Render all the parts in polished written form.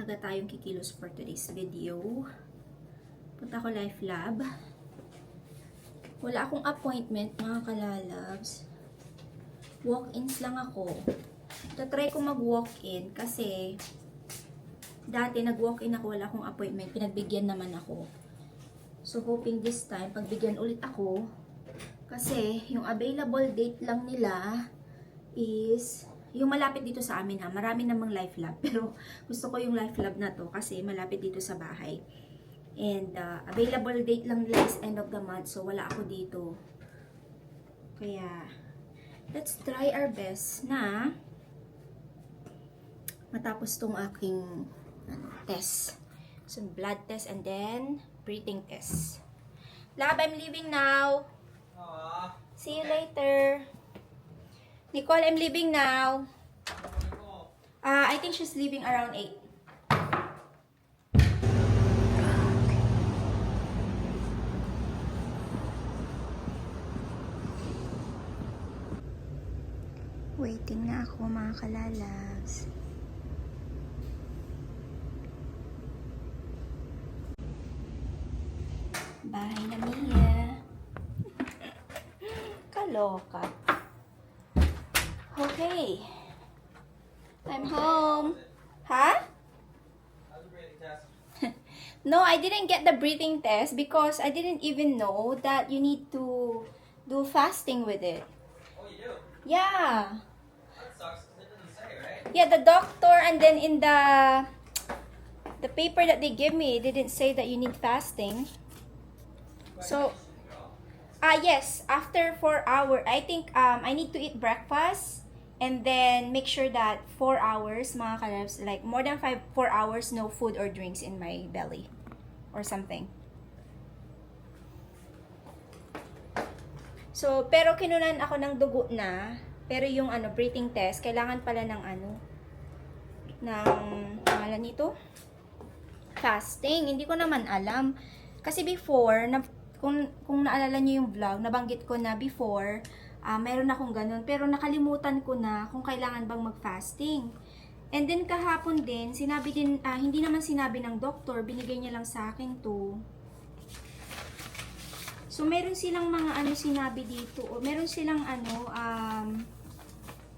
maaga tayong kikilos for today's video. Punta ko Life Lab. Wala akong appointment, mga kalalabs. Walk-ins lang ako. Tatry ko mag-walk-in kasi dati nag-walk-in ako, wala akong appointment. Pinagbigyan naman ako. So, hoping this time, pagbigyan ulit ako. Kasi, yung available date lang nila is yung malapit dito sa amin ha. Marami namang Life Lab. Pero gusto ko yung Life Lab na to kasi malapit dito sa bahay. And available date lang nila is end of the month. So wala ako dito. Kaya let's try our best na matapos tong aking test. So blood test and then breathing test. Lab, I'm leaving now. Aww. See you later. Nicole, I'm leaving now. I think she's leaving around 8. Waiting na ako, mga kalalabs. Bahay na Mia. Kaloka. Okay. I'm home. Huh? How's the breathing test? No, I didn't get the breathing test because I didn't even know that you need to do fasting with it. Oh, you do? Yeah. That sucks. It doesn't say, right? Yeah, the doctor and then in the paper that they give me, it didn't say that you need fasting. So, yes, after 4 hours, I think I need to eat breakfast and then make sure that 4 hours, mga kalabs, like more than 4 hours, no food or drinks in my belly or something. So, pero kinunan ako ng dugo na, pero yung breathing test, kailangan pala ng pangalan nito? Fasting. Hindi ko naman alam. Kasi before, kung naalala niyo yung vlog, nabanggit ko na before, meron akong ganun. Pero nakalimutan ko na kung kailangan bang mag-fasting. And then kahapon din, sinabi din, hindi naman sinabi ng doktor, binigay niya lang sa akin to. So, meron silang mga sinabi dito. O meron silang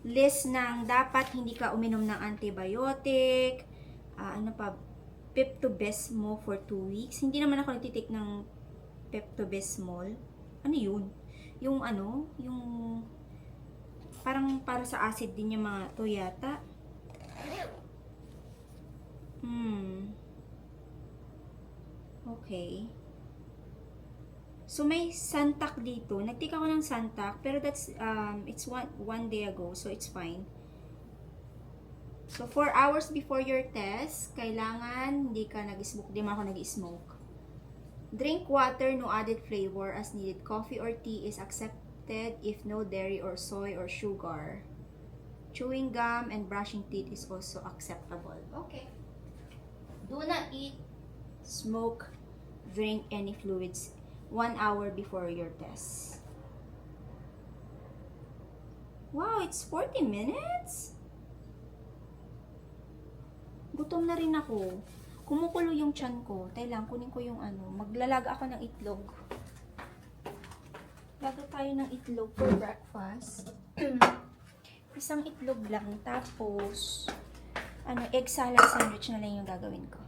list ng dapat hindi ka uminom ng antibiotic, Pepto-Bismol for 2 weeks. Hindi naman ako nagtitake ng Pepto-Bismol. Ano yun? Yung yung parang para sa acid din yung mga to yata. Okay. So may Santac dito. Nagtake ako ng Santac, pero that's it's one day ago, so it's fine. So 4 hours before your test, kailangan hindi ka nag-smoke, di man ako nag-smoke. Drink water, no added flavor as needed. Coffee or tea is accepted if no dairy or soy or sugar. Chewing gum and brushing teeth is also acceptable. Okay. Do not eat, smoke, drink any fluids 1 hour before your test. Wow, it's 40 minutes? Gutom na rin ako. Kumukulo yung tiyan ko. Tayo lang, kunin ko yung maglalaga ako ng itlog. Laga tayo ng itlog for breakfast. Isang itlog lang. Tapos, egg salad sandwich na lang yung gagawin ko.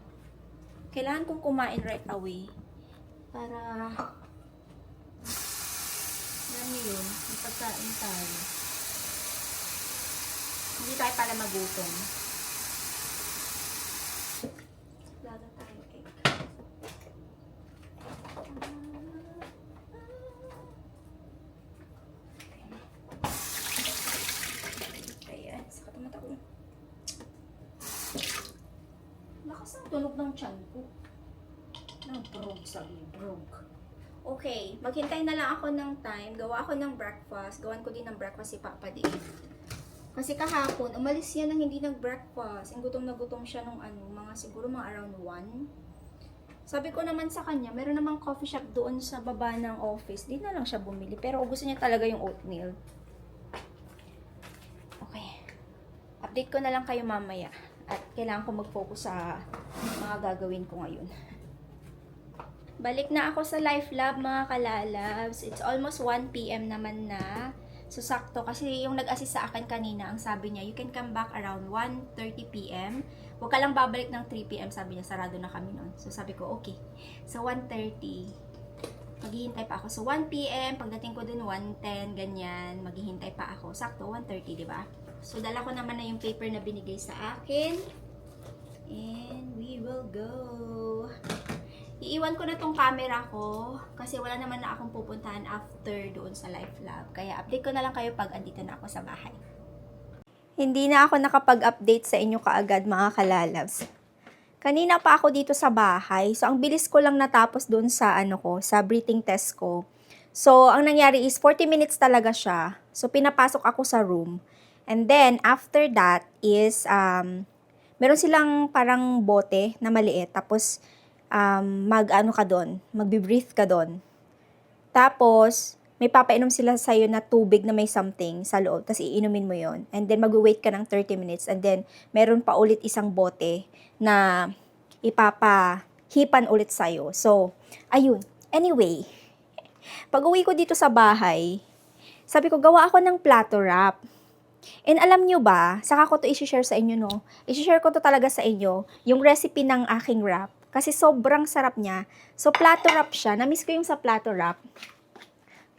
Kailangan kong kumain right away. Para, alam niyo yun, ipagkain tayo. Hindi tayo pala magutom. Laga tayo egg. Ayan, sakit ang mata ko. Lakas ng tunog ng tiyan ko. Broke, sabi. Broke. Okay, maghintay na lang ako ng time. Gawa ako ng breakfast. Gawan ko din ng breakfast si Papa din. Kasi kahapon, umalis yan nang hindi nag-breakfast. Gutom na gutom siya nung siguro mga around 1. Sabi ko naman sa kanya, meron namang coffee shop doon sa baba ng office. Di na lang siya bumili. Pero gusto niya talaga yung oatmeal. Okay. Update ko na lang kayo mamaya. At kailangan ko mag-focus sa mga gagawin ko ngayon. Balik na ako sa Life Lab mga kalalabs. It's almost 1 PM naman na. So, sakto. Kasi yung nag-assist sa akin kanina, ang sabi niya, you can come back around 1:30 PM. Huwag ka lang babalik ng 3 PM. Sabi niya, sarado na kami nun. So, sabi ko, okay. So, 1:30. Maghihintay pa ako. So, 1 PM. Pagdating ko dun, 1:10. Ganyan. Maghihintay pa ako. Sakto, 1:30, diba? So, dala ko naman na yung paper na binigay sa akin. And we will go. Iiwan ko na tong camera ko kasi wala naman na akong pupuntahan after doon sa Life Lab. Kaya update ko na lang kayo pag andito na ako sa bahay. Hindi na ako nakapag-update sa inyo kaagad mga kalalabs. Kanina pa ako dito sa bahay. So, ang bilis ko lang natapos doon sa sa breathing test ko. So, ang nangyari is 40 minutes talaga siya. So, pinapasok ako sa room. And then, after that is, meron silang parang bote na maliit. Tapos, ka doon, magbe-breathe ka doon. Tapos, may papainom sila sa'yo na tubig na may something sa loob. Tapos, iinumin mo yon. And then, mag-wait ka ng 30 minutes. And then, meron pa ulit isang bote na ipapahipan ulit sa'yo. So, ayun. Anyway, pag uwi ko dito sa bahay, sabi ko, gawa ako ng plato wrap. And alam nyo ba, saka ko to i-share sa inyo, no? I-share ko to talaga sa inyo, yung recipe ng aking wrap. Kasi sobrang sarap niya. So, plato wrap siya. Na-miss ko yung sa plato wrap.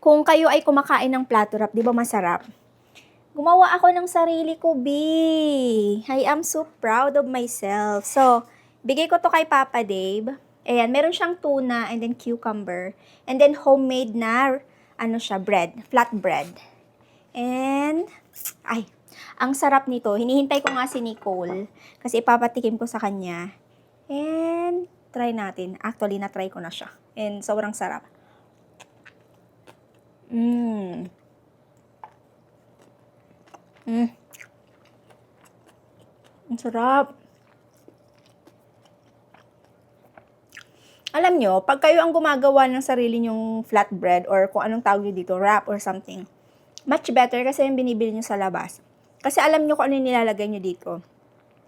Kung kayo ay kumakain ng plato wrap, di ba masarap? Gumawa ako ng sarili ko, B. I am so proud of myself. So, bigay ko to kay Papa Dave. Ayan, meron siyang tuna and then cucumber. And then homemade na, bread. Flat bread. And, ang sarap nito. Hinihintay ko nga si Nicole. Kasi ipapatikim ko sa kanya. And, try natin. Actually, na-try ko na siya. And, sobrang sarap. Ang sarap. Alam nyo, pag kayo ang gumagawa ng sarili nyong flatbread or kung anong tawag nyo dito, wrap or something, much better kasi yung binibili nyo sa labas. Kasi alam nyo kung ano yung nilalagay nyo dito.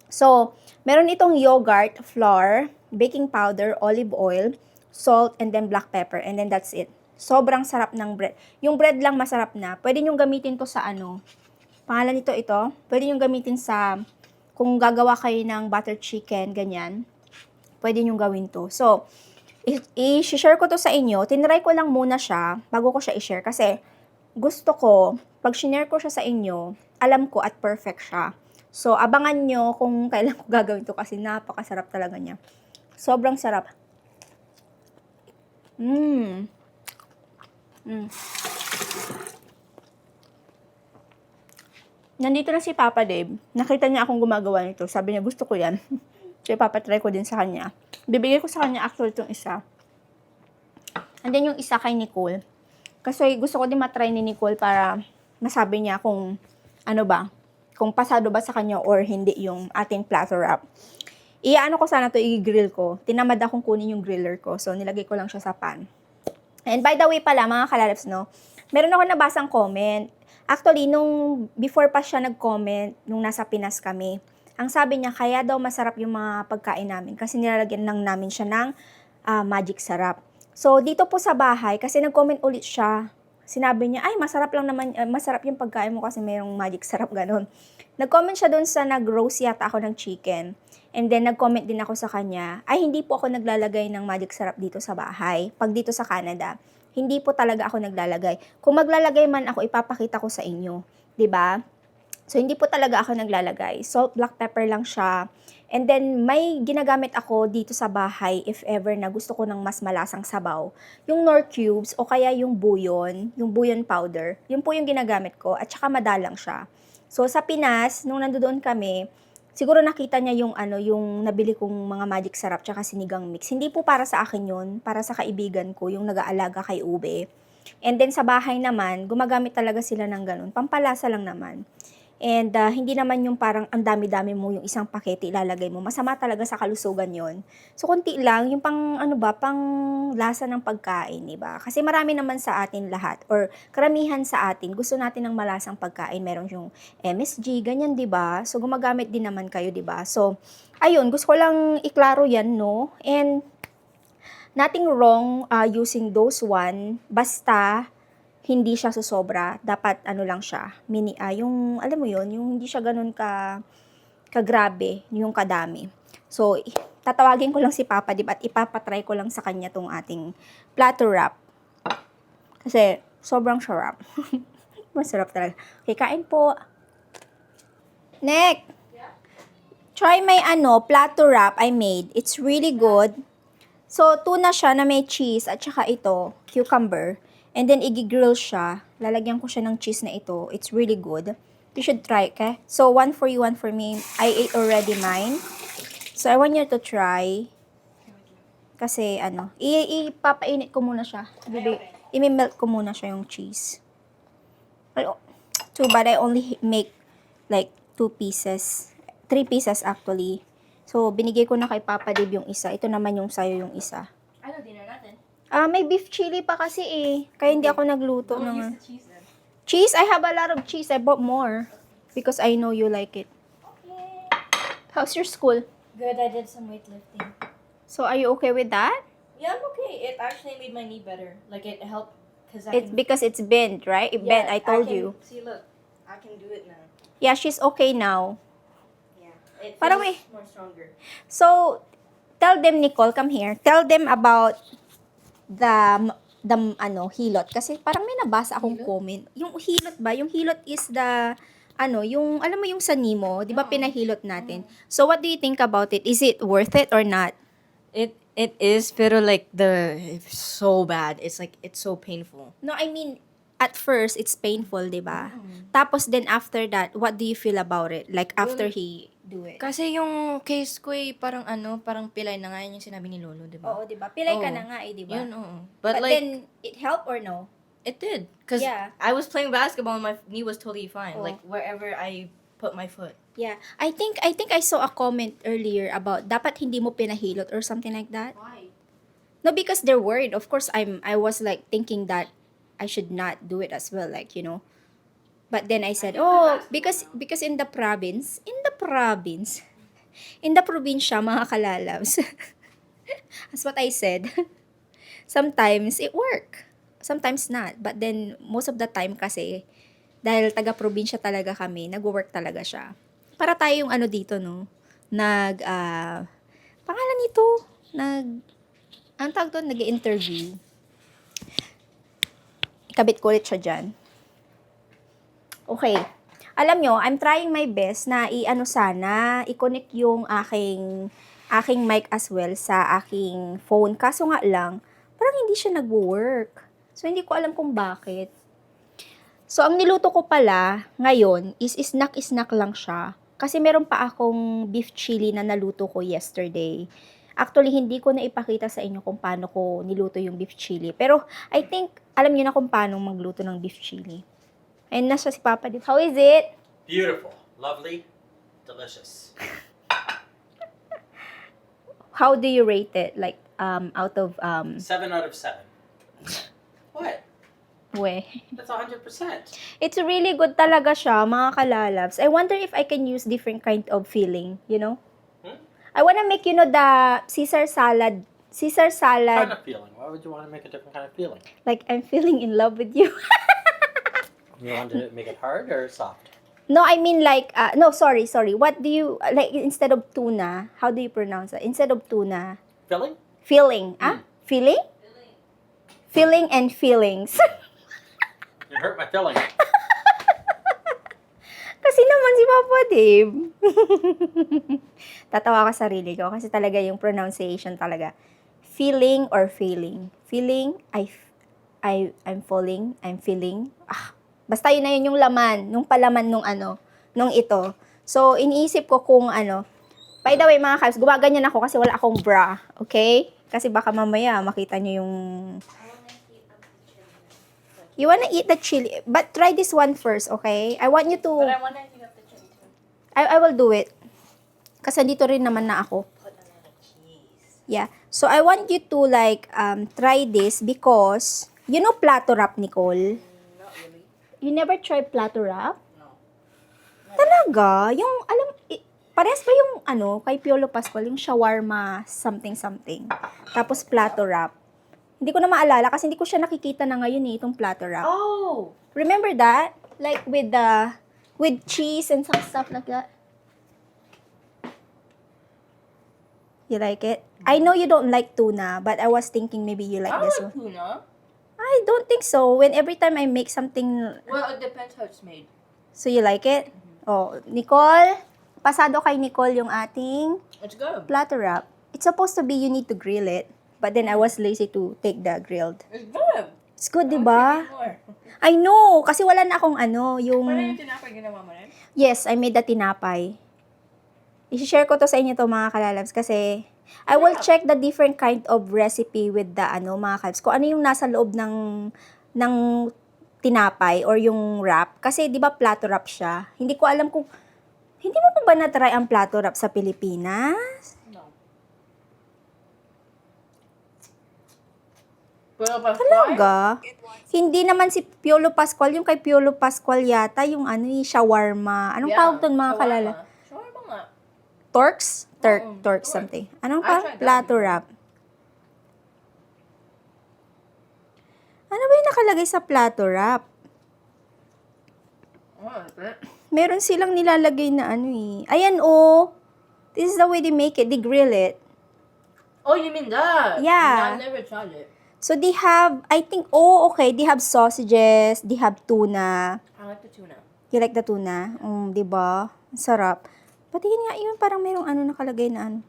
So, meron itong yogurt, flour, baking powder, olive oil, salt, and then black pepper. And then that's it. Sobrang sarap ng bread. Yung bread lang masarap na. Pwede nyo gamitin to sa pangalan nito ito. Pwede nyo gamitin sa, kung gagawa kayo ng butter chicken, ganyan. Pwede nyo gawin to. So, i-share ko to sa inyo. Tinry ko lang muna siya bago ko siya i-share. Kasi, gusto ko, pag shinare ko siya sa inyo, alam ko at perfect siya. So, abangan nyo kung kailan ko gagawin to kasi napakasarap talaga niya. Sobrang sarap. Nandito na si Papa Dave. Nakita niya akong gumagawa nito. Sabi niya, gusto ko yan. So, ipapatry ko din sa kanya. Bibigay ko sa kanya actually itong isa. And then yung isa kay Nicole. Kasi gusto ko din matry ni Nicole para masabi niya kung kung pasado ba sa kanya or hindi yung ating platter wrap. Iyaano ko sana to, i-grill ko. Tinamad akong kunin yung griller ko. So, nilagay ko lang siya sa pan. And by the way pala, mga kalalabs, no, meron ako nabasang comment. Actually, nung before pa siya nag-comment, nung nasa Pinas kami, ang sabi niya, kaya daw masarap yung mga pagkain namin kasi nilalagyan lang namin siya ng magic sarap. So, dito po sa bahay, kasi nag-comment ulit siya, sinabi niya, ay, masarap lang naman, masarap yung pagkain mo kasi mayroong magic sarap, ganun. Nag-comment siya doon sa nag-roast yata ako ng chicken. And then, nag-comment din ako sa kanya, ay, hindi po ako naglalagay ng magic sarap dito sa bahay. Pag dito sa Canada, hindi po talaga ako naglalagay. Kung maglalagay man ako, ipapakita ko sa inyo. 'Di ba? So, hindi po talaga ako naglalagay. Salt, black pepper lang siya. And then, may ginagamit ako dito sa bahay if ever na gusto ko ng mas malasang sabaw. Yung Knorr cubes o kaya yung bouillon powder. Yun po yung ginagamit ko at saka madalang siya. So, sa Pinas, nung nandoon kami, siguro nakita niya yung nabili kong mga magic sarap tsaka sinigang mix. Hindi po para sa akin yun, para sa kaibigan ko, yung nag-aalaga kay Ube. And then, sa bahay naman, gumagamit talaga sila ng ganun. Pampalasa lang naman. And hindi naman yung parang ang dami-dami mo yung isang pakete ilalagay mo. Masama talaga sa kalusugan yon. So, konti lang, yung pang, pang lasa ng pagkain, diba? Kasi marami naman sa atin lahat, or karamihan sa atin, gusto natin ng malasang pagkain. Meron yung MSG, ganyan, diba? So, gumagamit din naman kayo, diba? So, ayun, gusto ko lang iklaro yan, no? And, nothing wrong using those one, basta, hindi siya susobra, dapat lang siya, yung, alam mo yon, yung hindi siya ganun kagrabe, yung kadami. So, tatawagin ko lang si Papa, diba, at ipapatry ko lang sa kanya tong ating platter wrap. Kasi, sobrang sarap. Masarap talaga. Okay, kain po. Nick! Try my platter wrap I made. It's really good. So, tuna siya na may cheese at saka ito, cucumber. And then, i-grill siya. Lalagyan ko siya ng cheese na ito. It's really good. You should try, okay? So, one for you, one for me. I ate already mine. So, I want you to try. Kasi, ipapainit ko muna siya. I-melt ko muna siya yung cheese. Too bad I only make like 2 pieces. 3 pieces actually. So, binigay ko na kay Papa Dave yung isa. Ito naman yung sayo yung isa. Ano dinner natin? May beef chili pa kasi eh. Kaya hindi ako nagluto Use ng the cheese then. cheese. I have a lot of cheese. I bought more. Because I know you like it. Okay. How's your school? Good, I did some weightlifting. So, are you okay with that? Yeah, I'm okay. It actually made my knee better. Like, it helped because It's because it's bent, right? It bent, I told you. See, look. I can do it now. Yeah, she's okay now. Yeah. It Parang feels may- more stronger. So, tell them, Nicole, come here. Tell them about the hilot. Kasi parang may nabasa akong Hilot? comment. Yung hilot ba? Yung hilot is the, yung, alam mo yung sani mo, di ba Oo. pinahilot natin? So, what do you think about it? Is it worth it or not? It is, pero like it's so bad. It's like it's so painful. No, I mean, at first, it's painful, di ba? Tapos then after that, what do you feel about it? Like, after he do it? Kasi yung case ko parang parang pilay na nga yun yung sinabi ni Lolo, di ba? Oo, di ba? Pilay ka Oo. na nga eh, di ba? Yun, oo. But, But, like, then, it helped or no? it did. Because Yeah. I was playing basketball and my knee was totally fine. Oh. Like, wherever I put my foot. Yeah. I think I saw a comment earlier about dapat hindi mo pinahilot or something like that. Why? No, because they're worried. Of course, I was like thinking that I should not do it as well, like, But then I said, because in the probinsya, mga kalalabs, that's what I said. Sometimes it work, sometimes not. But then most of the time kasi, dahil taga-probinsya talaga kami, nag-work talaga siya. Para tayo yung dito, no? Pangalan nito, ang tawag doon, nag-interview. Ikabit ko ulit siya dyan. Okay. Alam nyo, I'm trying my best na i-connect yung aking mic as well sa aking phone. Kaso nga lang, parang hindi siya nag-work. So, hindi ko alam kung bakit. So, ang niluto ko pala ngayon is snack lang siya. Kasi meron pa akong beef chili na naluto ko yesterday. Actually, hindi ko na ipakita sa inyo kung paano ko niluto yung beef chili. Pero, I think, alam niyo na kung paano magluto ng beef chili. And nasa si Papa dito. How is it? Beautiful. Lovely. Delicious. How do you rate it? Like, out of, 7 out of 7. What? we. That's 100%. It's really good talaga siya, mga kalalabs. I wonder if I can use different kind of filling, Hmm? I wanna make, the Caesar salad. What kind of feeling? Why would you want to make a different kind of feeling? Like, I'm feeling in love with you. You want to make it hard or soft? No, I mean like, no, sorry. What do you, like, instead of tuna, how do you pronounce that? Instead of tuna, Filling? filling, Filling? Filling and feelings. It hurt my feeling. Kasi naman si Papa Dave. Tatawa ka sarili ko kasi talaga yung pronunciation talaga. Feeling or feeling? Feeling, I'm falling, I'm feeling. Basta yun na yun yung laman, nung palaman nung ito. So, iniisip ko kung By the way, mga kabs, gumaganyan ako kasi wala akong bra. Okay? Kasi baka mamaya makita nyo yung... You wanna eat the chili? But try this one first, okay? I want you to... But I want to eat a I will do it. Kasi dito rin naman na ako. Yeah. So, I want you to like try this because, you know plato wrap, Nicole? Not really. You never tried plato wrap? No. Talaga? Yung, parehas ba yung, kay Piolo Pascual, yung shawarma something. Tapos plato wrap. Hindi ko na maalala kasi hindi ko siya nakikita na ngayon itong plato wrap. Oh. Remember that? Like with cheese and some stuff like that. You like it? I know you don't like tuna, but I was thinking maybe you like I this like one. tuna. I don't think so. Every time I make something, Well, it depends how it's made. so you like it? Oh, Nicole, pasado kay Nicole yung ating It's good. plato wrap. It's supposed to be you need to grill it, but then I was lazy to take the grilled. It's good. It's good, di I'll ba? give you more. I know, kasi wala na akong yung... Parang yung tinapay ginawa mo rin? Yes, I made the tinapay. I-share ko to sa inyo to mga kalalabs kasi I will check the different kind of recipe with the mga kalabs. Kung ano yung nasa loob ng tinapay or yung wrap. Kasi di ba plato wrap siya? Hindi ko alam kung... Hindi mo pa ba na-try ang plato wrap sa Pilipinas? No. Pero pa Talaga? Hindi naman si Piolo Pascual. Yung kay Piolo Pascual yata, yung shawarma. Anong tawag doon mga kalala? Shawarma nga. Torx? Oo, Torx Torx. something. Anong I pa? tried that Plato before. wrap. Ano ba yung nakalagay sa plato wrap? Oh, is it? Meron silang nilalagay na Ayan, oh. This is the way they make it. They grill it. Oh, you mean that? Yeah. I never tried it. So, they have, I think, okay, they have sausages, they have tuna. I like the tuna. You like the tuna? Di ba? Ang sarap. Patingin nga yun, parang merong nakalagay na I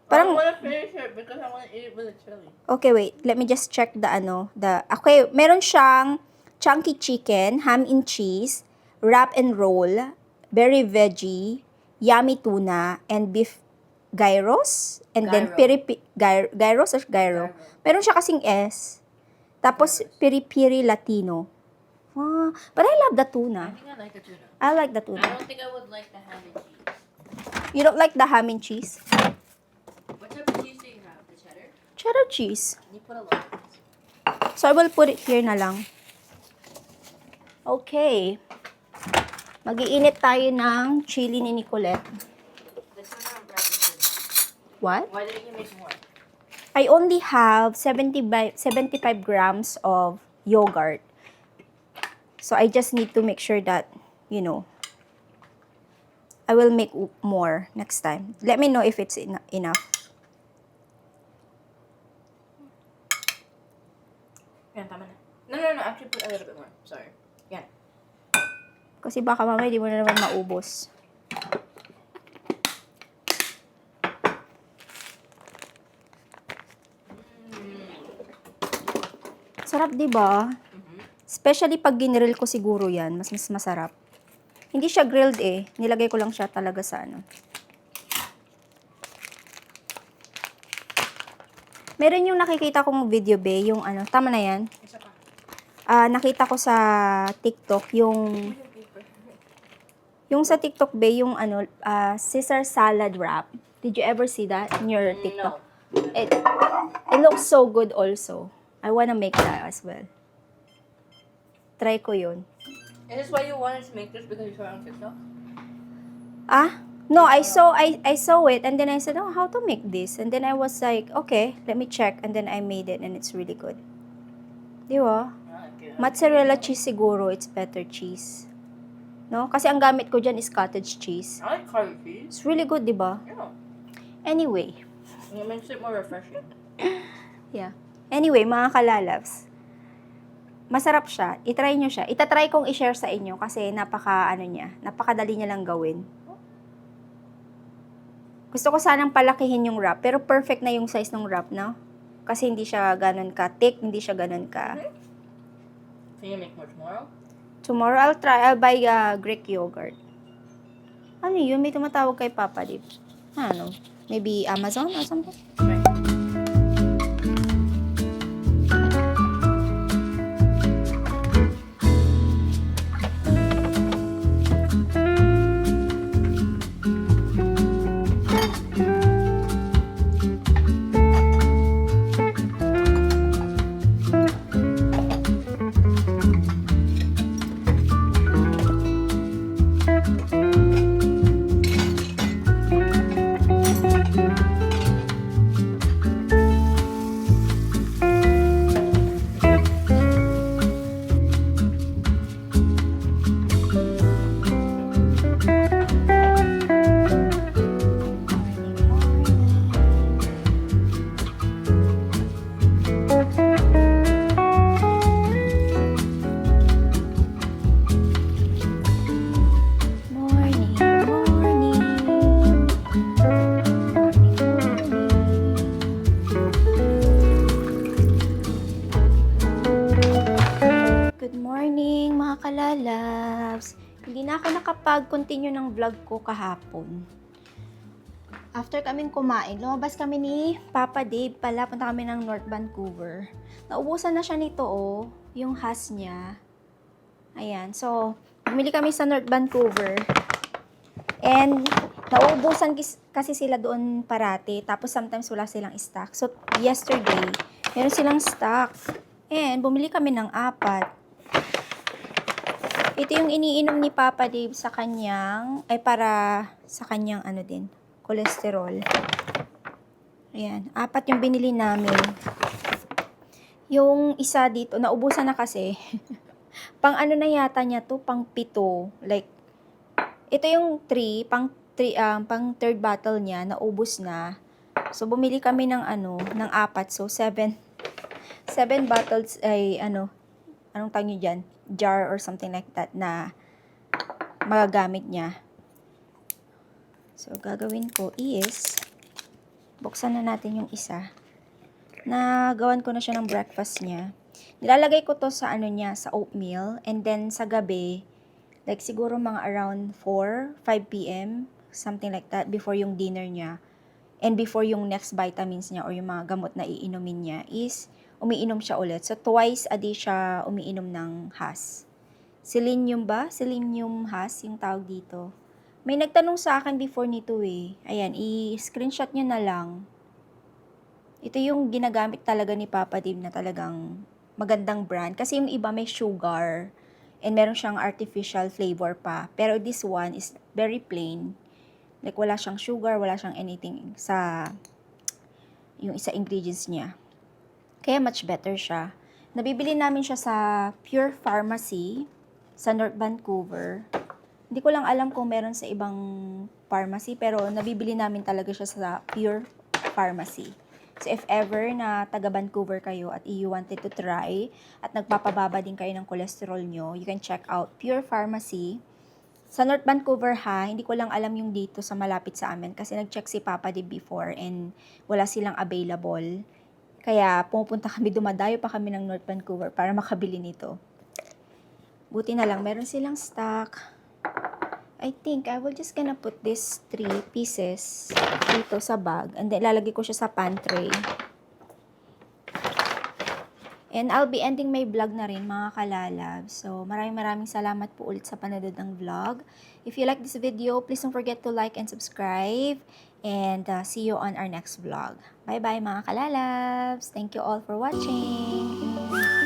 Parang, want to finish it because I want to eat it with the chili. okay, wait. Let me just check okay, meron siyang chunky chicken, ham and cheese, wrap and roll, berry veggie, yummy tuna, and beef gyros, and then gyros or gyro. Meron siya kasing S. Tapos piri-piri Latino. But I love the I tuna. think I like the tuna. I like the I tuna. don't think I would like the ham and cheese. You don't like the ham and cheese? What type of cheese do you have? The cheddar? Cheddar cheese. You put a lot. So I will put it here na lang. Okay. Mag-iinit tayo ng chili ni Nicolette. The tuna wrap is good. What? Why didn't you make more? I only have 75 grams of yogurt. So I just need to make sure that, I will make more next time. Let me know if it's enough. Yeah, tama na. No. Actually, put a little bit more. Sorry. Yeah. Kasi baka mamaya di mo na naman maubos. Sarap, di ba? Especially pag ginrill ko siguro yan, mas masarap. Hindi siya grilled Nilagay ko lang siya talaga sa Meron yung nakikita kong video, yung tama na yan. Isa pa. Nakita ko sa TikTok, yung sa TikTok, yung Caesar salad wrap. Did you ever see that in your TikTok? No. It looks so good also. I wanna make that as well. Try ko yun. Is this why you wanted to make this because you saw it on TikTok? No, I saw it and then I said, how to make this? And then I was like, okay, let me check. And then I made it and it's really good. Di ba? I like it. Mozzarella cheese siguro, it's better cheese. No? Kasi ang gamit ko dyan is cottage cheese. I like cottage cheese. It's really good, di ba? Yeah. Anyway. It makes it more refreshing. Yeah. Anyway, mga kalalabs, masarap siya. I-try nyo siya. Itatry kong i-share sa inyo kasi napakadali niya lang gawin. Gusto ko sanang palakihin yung wrap, pero perfect na yung size ng wrap, no? Kasi hindi siya ganun ka thick, hindi siya ganun ka. Can you make more tomorrow? Tomorrow, I'll buy Greek yogurt. Ano yun? May tumatawag kay Papa Dip. Ano? Maybe Amazon or something? Right. kalalabs, hindi na ako nakapag-continue ng vlog ko kahapon. After kaming kumain, lumabas kami ni Papa Dave pala, punta kami ng North Vancouver. Naubusan na siya nito, oh, yung has niya. Ayan, so, bumili kami sa North Vancouver. And, naubusan kasi sila doon parati, tapos sometimes wala silang stock. So, yesterday, meron silang stock. And, bumili kami ng 4. Ito yung iniinom ni Papa Dave sa kanyang, para sa kanyang ano din, cholesterol. Ayan, 4 yung binili namin. Yung isa dito, naubusan na kasi. Pang ano na yata niya to, pang 7. Like, ito yung 3, pang 3rd bottle niya, naubos na. So, bumili kami ng ng 4. So, 7 bottles ay anong tawag nyo dyan? Jar or something like that na magagamit niya. So, gagawin ko is, buksan na natin yung isa. Nagawan ko na siya ng breakfast niya. Nilalagay ko to sa niya, sa oatmeal. And then, sa gabi, like siguro mga around 5 p.m., something like that, before yung dinner niya. And before yung next vitamins niya or yung mga gamot na iinumin niya is, umiinom siya ulit. So, twice a day siya umiinom ng has. Selenium ba? Selenium has, yung tawag dito. May nagtanong sa akin before nito eh. Ayan, i-screenshot nyo na lang. Ito yung ginagamit talaga ni Papa Dave na talagang magandang brand. Kasi yung iba may sugar and meron siyang artificial flavor pa. Pero this one is very plain. Like wala siyang sugar, wala siyang anything sa yung isa ingredients niya. Kaya much better siya. Nabibili namin siya sa Pure Pharmacy sa North Vancouver. Hindi ko lang alam kung meron sa ibang pharmacy, pero nabibili namin talaga siya sa Pure Pharmacy. So, if ever na taga Vancouver kayo at you wanted to try at nagpapababa din kayo ng cholesterol nyo, you can check out Pure Pharmacy. Sa North Vancouver ha, hindi ko lang alam yung dito sa malapit sa amin kasi nag-check si Papa Dave before and wala silang available. Kaya pumupunta kami, dumadayo pa kami ng North Vancouver para makabili nito. Buti na lang, meron silang stock. I think I will just gonna put this 3 pieces dito sa bag. And then, lalagay ko siya sa pantry. And I'll be ending my vlog na rin, mga kalalab. So, maraming salamat po ulit sa panonood ng vlog. If you like this video, please don't forget to like and subscribe. And see you on our next vlog. Bye-bye, mga kalalabs. Thank you all for watching.